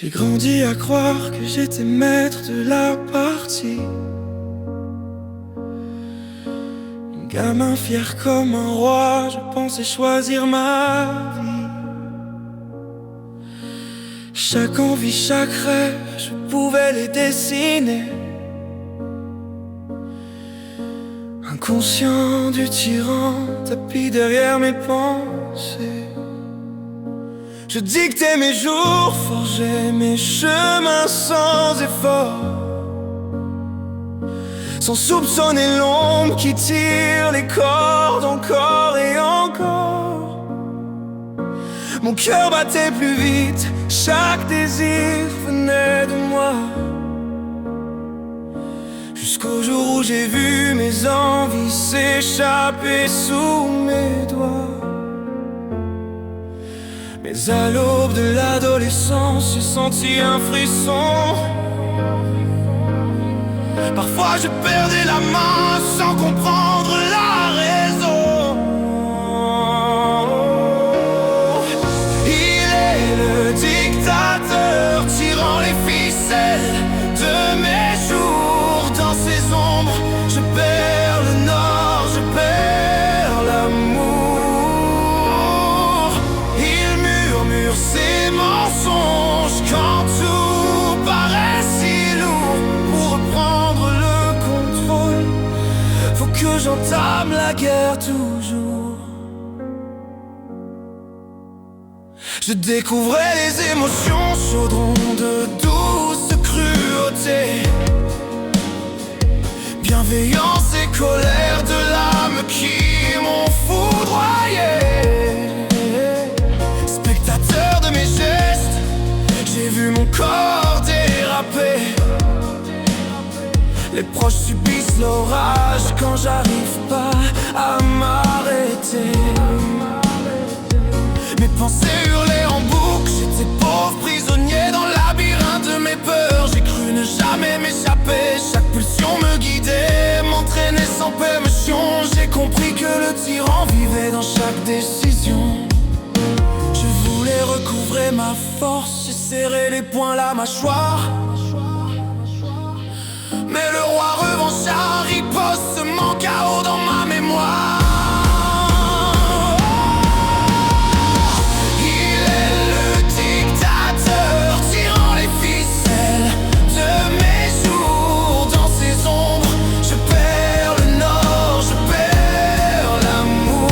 J'ai grandi à croire que j'étais maître de la partie. Un gamin fier comme un roi, je pensais choisir ma vie. Chaque envie, chaque rêve, je pouvais les dessiner. Inconscient du tyran, tapis derrière mes pensées. Je dictais mes jours, forgeais mes chemins sans effort, sans soupçonner l'ombre qui tire les cordes encore et encore. Mon cœur battait plus vite, chaque désir venait de moi, jusqu'au jour où j'ai vu mes envies s'échapper sous mes doigts. Mais à l'aube de l'adolescence, j'ai senti un frisson. Parfois je perdais la main sans comprendre la raison. Il est le dictateur tirant les ficelles de mes jours. Dans ses ombres, je perds le nord, je perds l'amour. Ces mensonges quand tout paraît si lourd. Pour reprendre le contrôle, faut que j'entame la guerre toujours. Je découvrais les émotions, chaudrons de douce cruauté, bienveillance et colère de l'âme qui m'ont foudroyé. J'ai vu mon corps déraper. Les proches subissent l'orage quand j'arrive pas à m'arrêter. Mes pensées hurlaient en boucle. J'étais pauvre prisonnier dans le labyrinthe de mes peurs. J'ai cru ne jamais m'échapper. Chaque pulsion me guidait, m'entraînait sans permission. J'ai compris que le tyran vivait dans chaque décision. Je voulais recouvrer ma force, j'ai serré les poings, la mâchoire. Mais le roi revanchard riposte, ce manque à eau dans ma mémoire. Il est le dictateur tirant les ficelles de mes jours. Dans ses ombres, je perds le nord, je perds l'amour.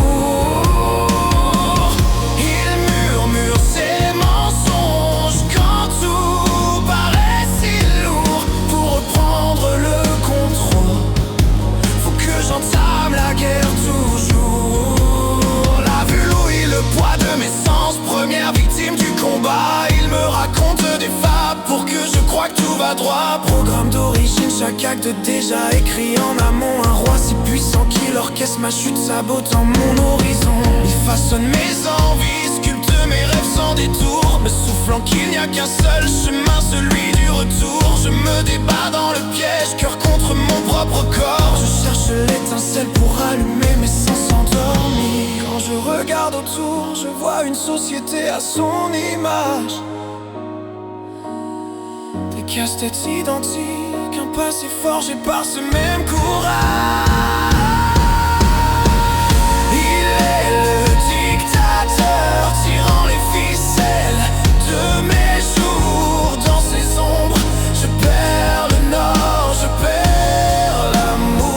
Il murmure ses mensonges quand tout paraît si lourd. Pour reprendre le contrôle, faut que j'entame la guerre toujours. La vue louille le poids de mes sens, première victime du combat. Il me raconte des fables pour que je croie que tout va droit. Programme d'origine, chaque acte déjà écrit en amont. Un roi si puissant qu'il orchestre ma chute, sabotant mon horizon. Il façonne mes envies, sculpte mes rêves sans détour, me soufflant qu'il n'y a qu'un seul chemin, celui du retour. Je me débat dans le piège, cœur contre mon propre corps. Je cherche l'étincelle pour allumer mes sens endormis. Quand je regarde autour, je vois une société à son image. Des casse-têtes identiques, un passé forgé par ce même courage. Il est le dictateur tirant les ficelles de mes jours. Dans ses ombres, je perds le nord, je perds l'amour.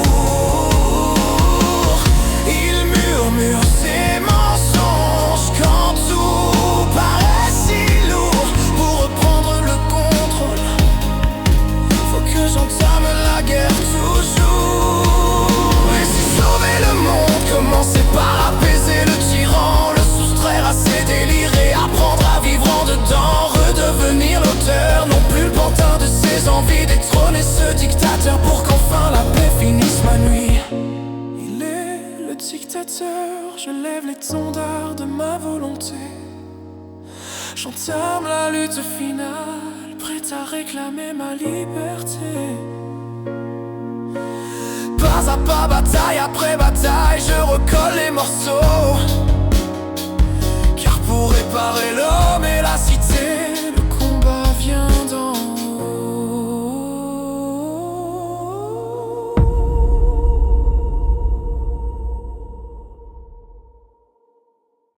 Il murmure ses mensonges quand tout paraît si lourd. Pour reprendre le contrôle, faut que j'entame la guerre toujours. Et si sauver le monde commençait par apaiser le tyran, le soustraire à ses délires et apprendre à vivre en dedans, redevenir l'auteur, non plus le pantin de ses envies, détrôner ce dictateur pour qu'enfin la paix finisse ma nuit. Il est le dictateur, je lève l'étendard de ma volonté. J'entame la lutte finale, prête à réclamer ma liberté. Pas à pas, bataille après bataille, je recolle les morceaux. Car pour réparer le